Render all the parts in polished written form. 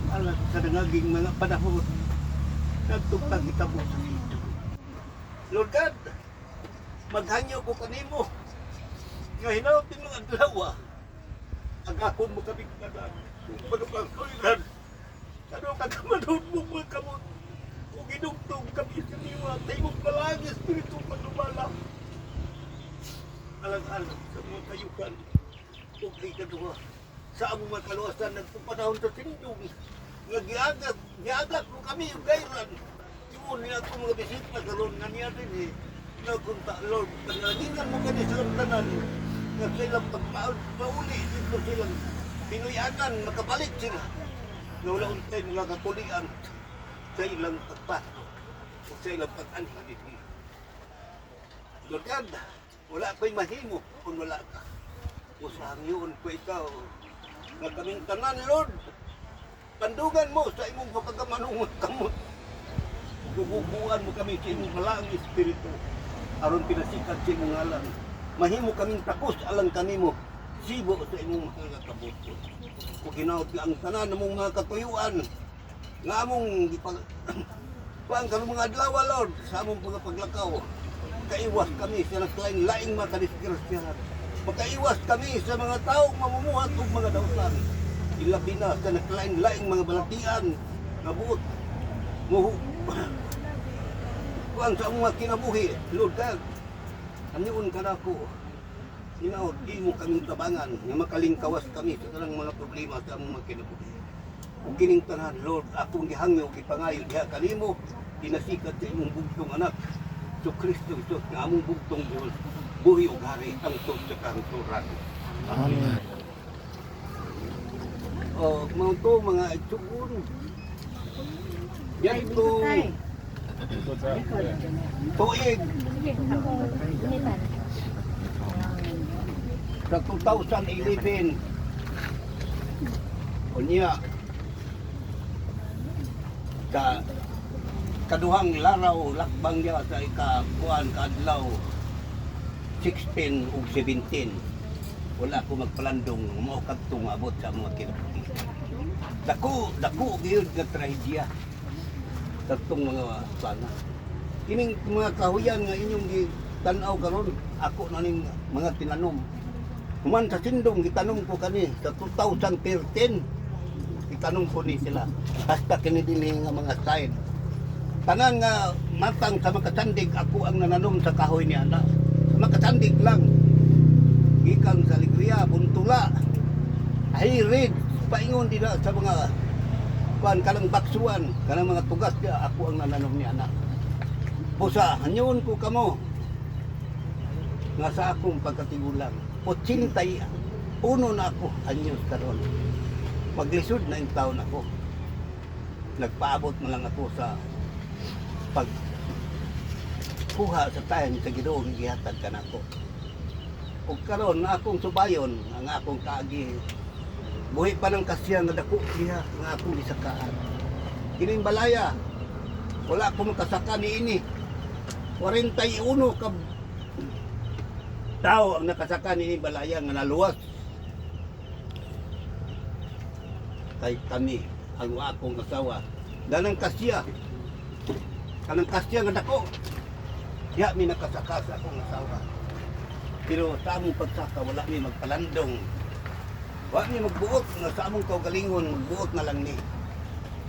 alam sa nangaging mga panahon, nagtugtang hitabo sa ito. Lord God, maghanyo ko kanimo, nga hinawtin mga adlaw, agakon mo kami kanan, kung panapangkuliran, ano kagamanod mo mga kamot, kung inugtong kami sa niwa, tayo mong palagi, Espiritu Panumala. Alang-alang sa mga kayukan, kung ikaduha, sa among mga kaluwasan, nagpupanahon sa sindong, nga giagat mo kami yung gayran. Yun niya ako mga bisita karon nga niya din eh. Nagpunta Lord, paglagingan mo kani silang tanan. Nga silang pagpauli dito silang pinuyanan, makabalik sila. Nga wala untay mga kapulian sa ilang pagpato o sa ilang pag-anhid. Lord God, wala ko'y mahimo kung wala ka. Usahang yun ko ikaw. Nga kaming tanan, Lord, pandugan mo sa imong pagkagamanong kamot. Gububuan mo kami sa imong malaang espiritu. Aron pinasikat sa imong ngalan. Mahimo kaming takos alang kanimo. Sibo sa imong mga kabuto. Kung ginaot ka ang tanan ng mga katuyuan. Nga among kuang kanong mga adlaw, Lord, sa among mga paglakaw. Makaiwas kami sa laing mga kadisgrasyahan. Makaiwas kami sa mga taong mamumuhat o mga dautan. Ilabi na sa laing mga balatian na buot mo kuang sa mga kinabuhi, Lord God, anyuon ka na ko. Inaot, di mo kaming tabangan nga makalingkawas kami sa tanang mga problema sa among mga kinabuhi. Kung kining tanan, Lord, akong gihangyo, gipangayo, diha kanimo, dinasikat sa imong bugtong anak, so Kristo ito, nga among bugtong Diyos, buhi o hari, tangtog sa kanturan. Amen. O, mga itsuon. Yan ito, tuig, sa 2011, unya, sa kaduhang laraw, lakbang niya sa ikakuan kaadlaw, 16 o 17. Wala ko magpalandong, mao kadtong abot sa mga kinabuhi. Dako gyud nga trahedya kadtong mga sana. Kining mga kahuyan nga inyong gitanaw karon, ako na ning mga tinanom. Human sa sindong gitanom ko kani sa 2013. Gitanom ko ni sila. Hasta kini dinhi nga mga side. Tanan nga matang sa makasandig ako ang nananom sa kahoy ni ana. Makasandig lang. Gikan sa Alegria, Buntula, Hirid, paingon din sa mga kuan kanang baksuan, kanang mga tugas niya, ako ang nananom ni anak. Busa, hanyon ko kamo nga sa akong pagkatigulang. 81 na ako anyos karon. Maglisod na yung taon ako. Nagpaabot na lang ako sa pagkuha sa tayo sa Ginoo nga gihatag kanako. O karon na akong subayon ang akong kaagi buhi pa ng kasya nga dako diha nga akong gisakaan. Kining balaya wala ko makasaka niini. 41 ka tao ang nakasaka niini balaya nga naluwas. Kay kami ang akong asawa danang kasya kanang kasya nga dako diha mi nakasaka sa akong asawa. Pero sa among pagsaka, wala mi magpalandong. Wala mi magbuot nga sa among kaugalingon, magbuot na lang ni.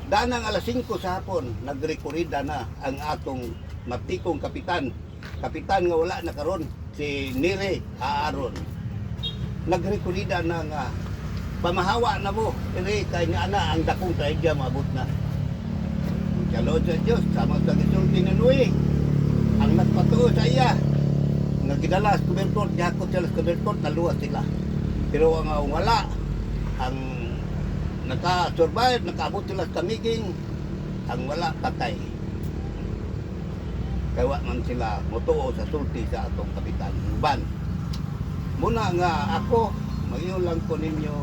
Danang alas 5 sa hapon, nagrekorida na ang atong matikong kapitan. Kapitan nga wala na karon, si Nire Aaron. Nagrekorida na nga, pamahawa na mo, Nire, kay nga ana, ang dakong trahedya maabot na. Kalod sa Diyos, sama sa gisulti ni Nui, ang nagpatuo sa iya, nagidala sa kubertor, dihakot sila sa kubertor, naluwas sila. Pero ang wala, ang naka-survive, nakaabot sila sa kamiging, ang wala patay. Kaya man sila mutuo sa sulti sa atong kapitan. Ban. Muna nga ako, magayon lang ko ninyo,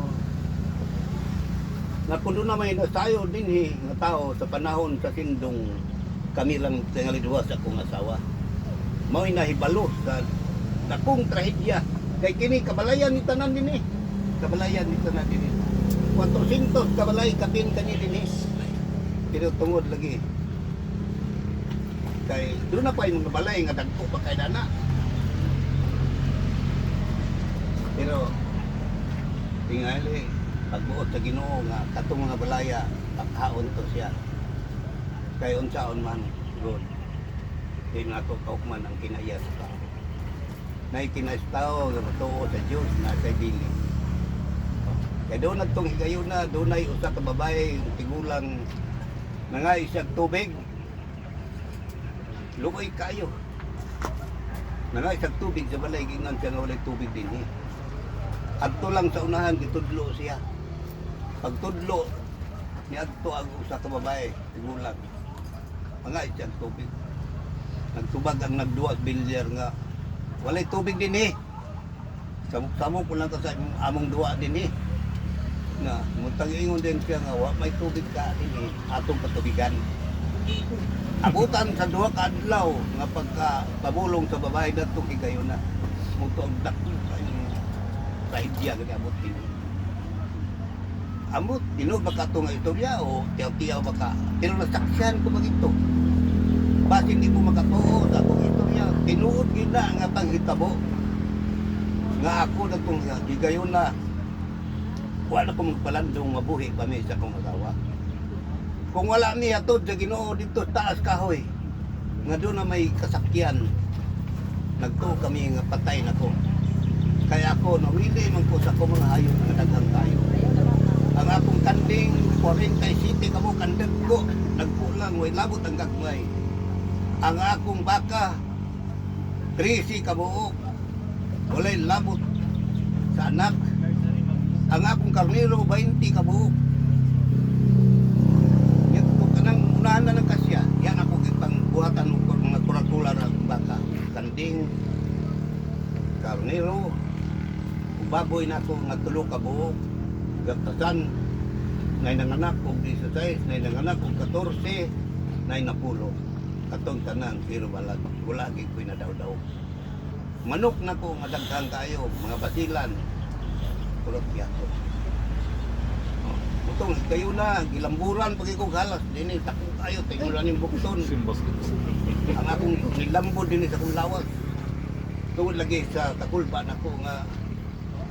na kung doon na may nasayo din nga tao sa panahon sa sindong kami lang tingali duwa sa akong asawa. Mao'y nahibalo sa dakong trahedya. Kay kini kabalayan ni tanan din kabalayan ni tanan din. 400 ka balay kapin kani dinis. Pero tungod lagi. Kay doon na pa yung mga balay nga dagko pa kay dana. Pero tingali pagbuot sa Ginoo nga katong mga balaya paghaon to siya. Kay unsaon man good. Di na to kaukman ang kinayas ka. Nay kinastao nga matuo sa Dios na sa dili. Kaya doon nagtong higayon na, doon ay usa ka babae, tigulang nangay siyang tubig. Lukoy kayo. Nangay siyang tubig sa balay, gingan siya nga walay tubig din eh. Adto lang sa unahan, gitudlo siya. Pagtudlo, niadto ang usa ka babae, tigulang. Nangay siyang tubig. Nagtubag ang nagduwa bilyar nga, walay tubig din eh. Samok-samok ko lang ka sa among duwa din eh. Na mutang ingon din siya nga wa may tubig ka ini atong katubigan. Abutan sa duha ka adlaw nga pagka pabulong sa babae nadto kigayon na muto ang dako sa idya gani abot din. Amot tinud ba ka to nga istorya o tiyaw-tiyaw ba ka? Pero nasaksihan ko magito. Bakit hindi mo makatuo sa akong istorya? Tinuod gina nga panghitabo. Nga ako na itong gigayon na wala ko magpalandong mabuhi kami sa akong asawa. Kung wala ni atod sa Ginoo dito taas kahoy, nga doon na may kasakyan, nagtuo kami nga patay na ko. Kaya ako, nawili man ko sa akong mga hayop nga daghang tayo. Ang akong kanding, 47 kamo kandag ko, nagpulang, way labot ang gagmay. Ang akong baka, 13 kabuok, walay labot sa anak. Ang akong karnero, 20 kabuok. Yan ko kanang unahan na ng kasya. Yan ako kitang buhatan ng mga kurakula ng baka. Kanding, karnero, baboy na ako nga tulo kabuok. Gatasan, nay nanganak og 16, nay nanganak og 14, nay napulo. Katong tanan, pero balag, wala gid ko'y nadaw-daw. Manok na ko nga daghang kayo, mga basilan. Kulot yato. Utong kayo na, gilamburan pag ikaw galas, dini takong kayo, tingulan yung bukton. Ang akong nilambod din sa akong lawas. Tungod lagi sa takulba na ko nga,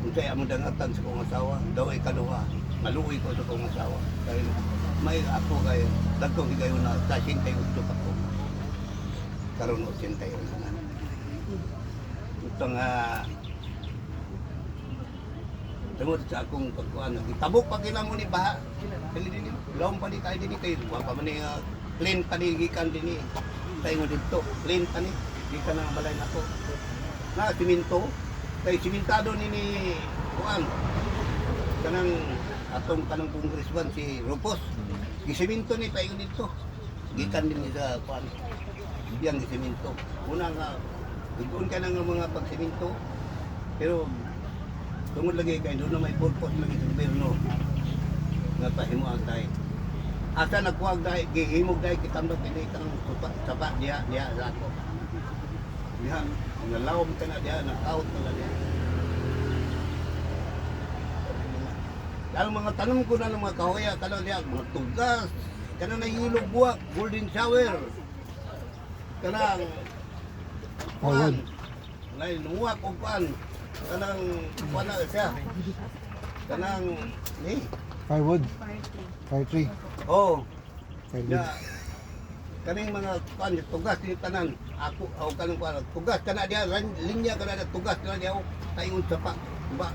kung sa'yo among dangatan sa kong asawa, daw ay kaluha, maluwi ko sa kong asawa. Kaya may ako kayo, dagkong higayo na, sa 88 ako. Karoon 81 na. Ito nga, tungod sa akong pagkuhan, itabok pa kila mo ni baha. Laong pa di tayo din kayo. Wapa man ni clean panigikan din eh. Tayo mo dito, clean pani. Di ka na balay na ko. Na, siminto. Kay simintado ni Juan. Kanang atong kanang congressman si Rupos. Gisiminto ni tayo dito. Gikan din ni sa Juan. Biyang gisiminto. Una nga, doon ka ng mga pagsiminto. Pero tungod lagi kay doon na may purpose lagi sa gobyerno nga pahimuang tayo. Asa nagkuhag dahil, gihimog dahil kitambag pinay ka ng sapa diya sa ako. Diya, nalawag ka na diya, nag-out ka na diya. Dahil mga tanong ko na ng mga kahoya, tanong diya, mga tugas, kanang nahihilog buwak, golden shower, kanang kuhan, nahihilog o kuhan, kanang kuhan na siya, kanang, eh, Firewood. Fire tree. oh, Firewood. na, kaning mga kuhan, tugas ni tanan, ako, o kanang kuhan, tugas ka na diya, linya ka na tugas ka na diya, tayo sa pa, diba?